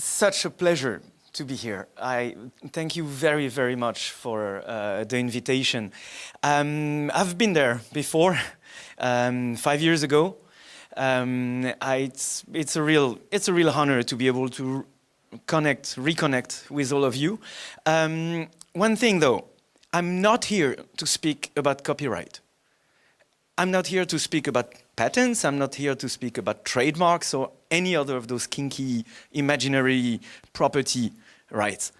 such a pleasure to be here. I thank you very, very much for the invitation. I've been there before, 5 years ago. It's a real honor to be able to reconnect with all of you. One thing though, I'm not here to speak about copyright. I'm not here to speak about patents. I'm not here to speak about trademarks or any other of those kinky imaginary property rights.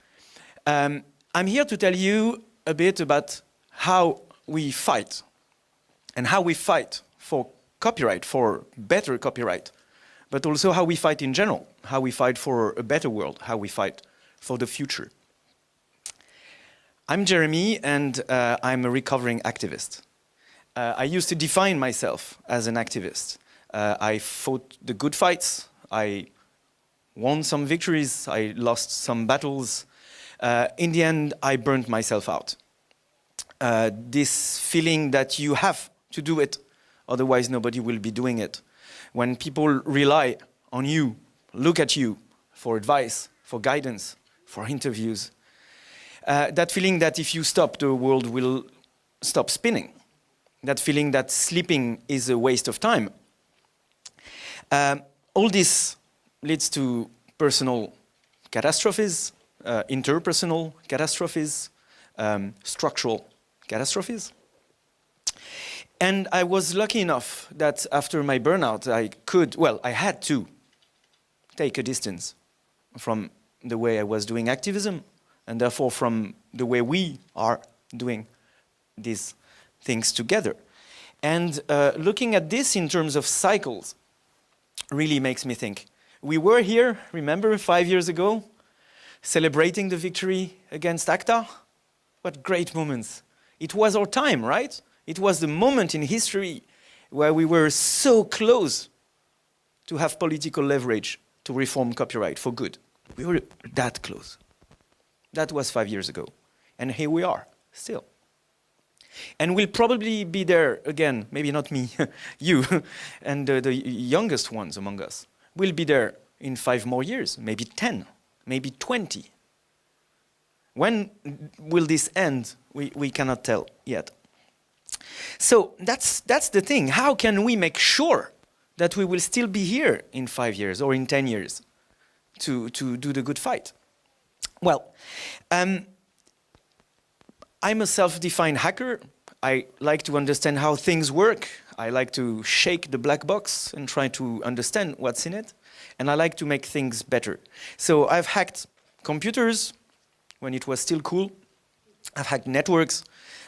I'm here to tell you a bit about how we fight and how we fight for copyright, for better copyright, but also how we fight in general, how we fight for a better world, how we fight for the future. I'm Jérémie, and I'm a recovering activist. I used to define myself as an activist. I fought the good fights. I won some victories. I lost some battles. In the end, I burnt myself out. This feeling that you have to do it, otherwise nobody will be doing it. When people rely on you, look at you for advice, for guidance, for interviews. That feeling that if you stop, the world will stop spinning. That feeling that sleeping is a waste of time. All this leads to personal catastrophes, interpersonal catastrophes, structural catastrophes. And I was lucky enough that after my burnout, I had to take a distance from the way I was doing activism, and therefore from the way we are doing these things together. And looking at this in terms of cycles really makes me think. We were here, remember, 5 years ago, celebrating the victory against ACTA? What great moments. It was our time, right? It was the moment in history where we were so close to have political leverage to reform copyright for good. We were that close. That was 5 years ago. And here we are, still. And we'll probably be there again, maybe not me, you, and the youngest ones among us. We'll be there in 5 more years, maybe 10, maybe 20. When will this end? We cannot tell yet. So that's the thing. How can we make sure that we will still be here in 5 years or in 10 years to do the good fight? Well, I'm a self-defined hacker. I like to understand how things work. I like to shake the black box and try to understand what's in it. And I like to make things better. So I've hacked computers when it was still cool. I've hacked networks.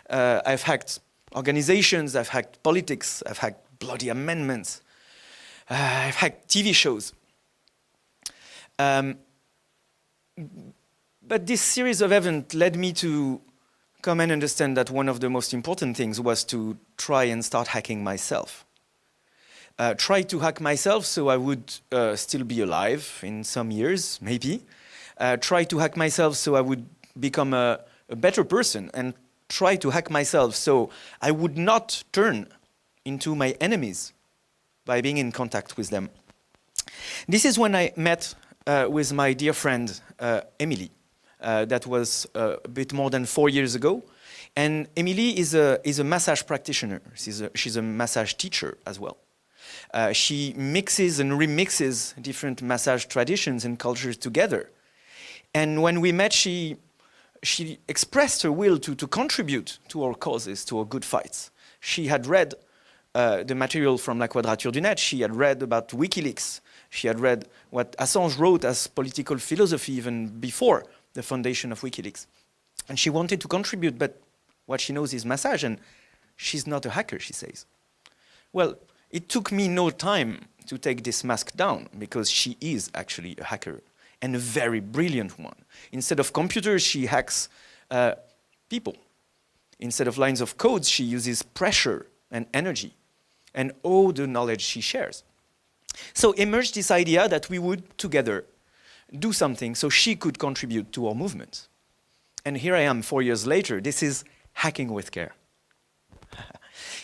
I've hacked organizations. I've hacked politics. I've hacked bloody amendments. I've hacked TV shows. But this series of events led me to come and understand that one of the most important things was to try and start hacking myself. Try to hack myself so I would still be alive in some years, maybe. Try to hack myself so I would become a better person, and try to hack myself so I would not turn into my enemies by being in contact with them. This is when I met with my dear friend, Emily. That was a bit more than 4 years ago. And Emily is a massage practitioner. She's a massage teacher as well. She mixes and remixes different massage traditions and cultures together. And when we met, she expressed her will to contribute to our causes, to our good fights. She had read the material from La Quadrature du Net. She had read about WikiLeaks. She had read what Assange wrote as political philosophy even before the foundation of WikiLeaks. And she wanted to contribute, but what she knows is massage, and she's not a hacker, she says. Well, it took me no time to take this mask down, because she is actually a hacker, and a very brilliant one. Instead of computers, she hacks people. Instead of lines of codes, she uses pressure and energy, and all the knowledge she shares. So emerged this idea that we would together do something so she could contribute to our movement. And here I am 4 years later. This is hacking with care.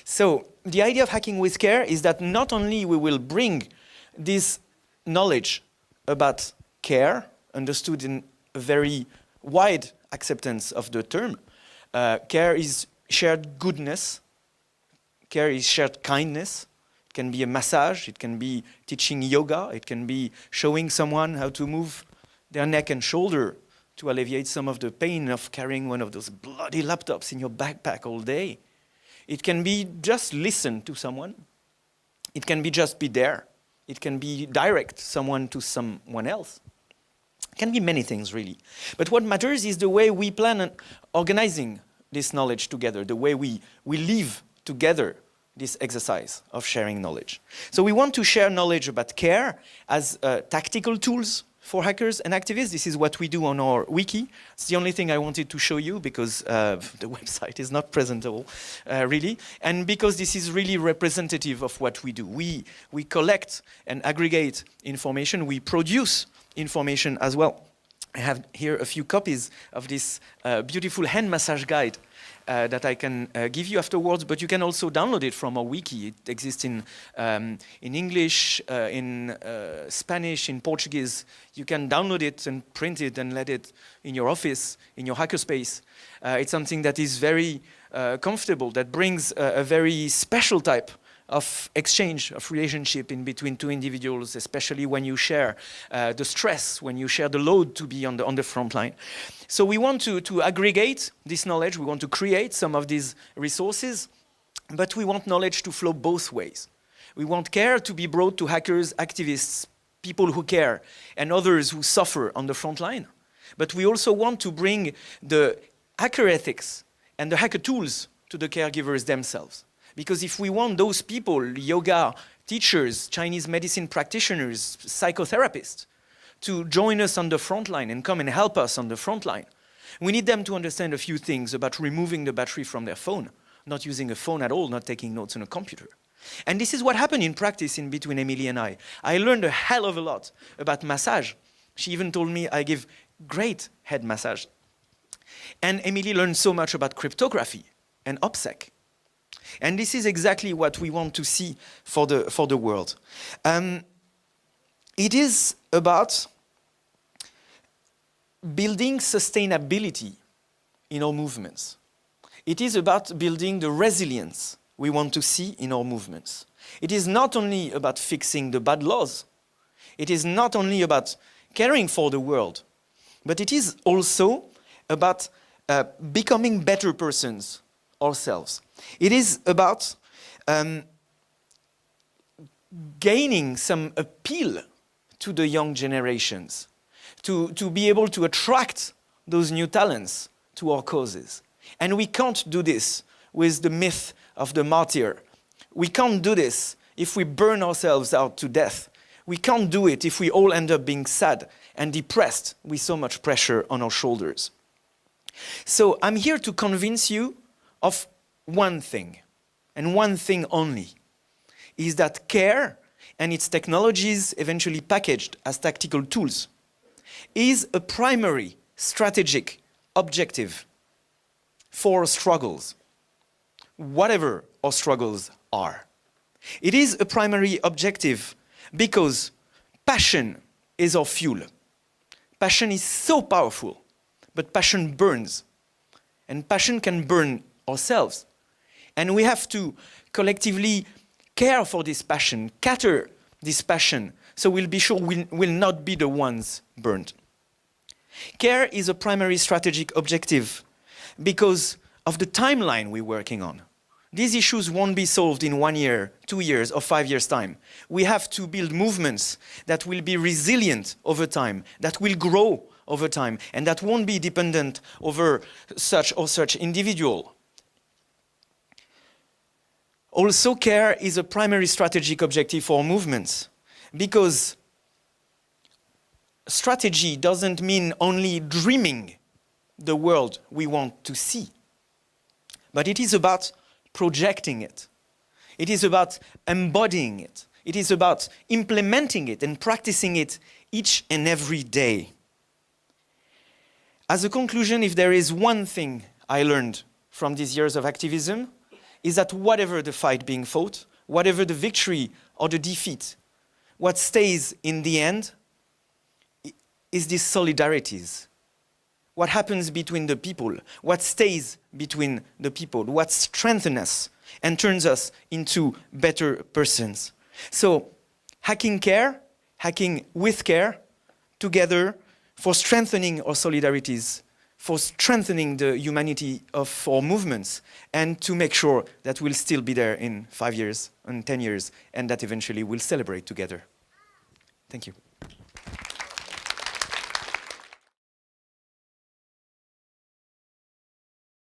So the idea of hacking with care is that not only we will bring this knowledge about care understood in a very wide acceptance of the term. Care is shared goodness. Care is shared kindness. It can be a massage. It can be teaching yoga. It can be showing someone how to move their neck and shoulder to alleviate some of the pain of carrying one of those bloody laptops in your backpack all day. It can be just listen to someone. It can be just be there. It can be direct someone to someone else. It can be many things, really. But what matters is the way we plan on organizing this knowledge together, the way we live together this exercise of sharing knowledge. So we want to share knowledge about care as tactical tools for hackers and activists. This is what we do on our wiki. It's the only thing I wanted to show you because the website is not presentable, really. And because this is really representative of what we do. We collect and aggregate information. We produce information as well. I have here a few copies of this beautiful hand massage guide that I can give you afterwards, but you can also download it from our wiki. It exists in English, in Spanish, in Portuguese. You can download it and print it and let it in your office, in your hackerspace. It's something that is very comfortable, that brings a very special type of exchange, of relationship in between two individuals, especially when you share the stress, when you share the load to be on the front line. So we want to aggregate this knowledge, we want to create some of these resources, but we want knowledge to flow both ways. We want care to be brought to hackers, activists, people who care, and others who suffer on the front line. But we also want to bring the hacker ethics and the hacker tools to the caregivers themselves. Because if we want those people, yoga teachers, Chinese medicine practitioners, psychotherapists, to join us on the front line and come and help us on the front line, we need them to understand a few things about removing the battery from their phone, not using a phone at all, not taking notes on a computer. And this is what happened in practice in between Emily and I. I learned a hell of a lot about massage. She even told me I give great head massage. And Emily learned so much about cryptography and OPSEC. And this is exactly what we want to see for the world. It is about building sustainability in our movements. It is about building the resilience we want to see in our movements. It is not only about fixing the bad laws. It is not only about caring for the world, but it is also about becoming better persons ourselves. It is about gaining some appeal to the young generations, to be able to attract those new talents to our causes. And we can't do this with the myth of the martyr. We can't do this if we burn ourselves out to death. We can't do it if we all end up being sad and depressed with so much pressure on our shoulders. So I'm here to convince you of one thing, and one thing only, is that care and its technologies eventually packaged as tactical tools is a primary strategic objective for struggles, whatever our struggles are. It is a primary objective because passion is our fuel. Passion is so powerful, but passion burns, and passion can burn ourselves. And we have to collectively care for this passion, cater this passion, so we'll be sure we'll not be the ones burned. Care is a primary strategic objective because of the timeline we're working on. These issues won't be solved in 1 year, 2 years, or 5 years' time. We have to build movements that will be resilient over time, that will grow over time, and that won't be dependent over such or such individual. Also, care is a primary strategic objective for movements because strategy doesn't mean only dreaming the world we want to see, but it is about projecting it. It is about embodying it. It is about implementing it and practicing it each and every day. As a conclusion, if there is one thing I learned from these years of activism, is that whatever the fight being fought, whatever the victory or the defeat, what stays in the end is these solidarities. What happens between the people, what stays between the people, what strengthens us and turns us into better persons. So, hacking care, hacking with care, together for strengthening our solidarities, for strengthening the humanity of our movements, and to make sure that we'll still be there in 5 years, in 10 years, and that eventually we'll celebrate together. Thank you.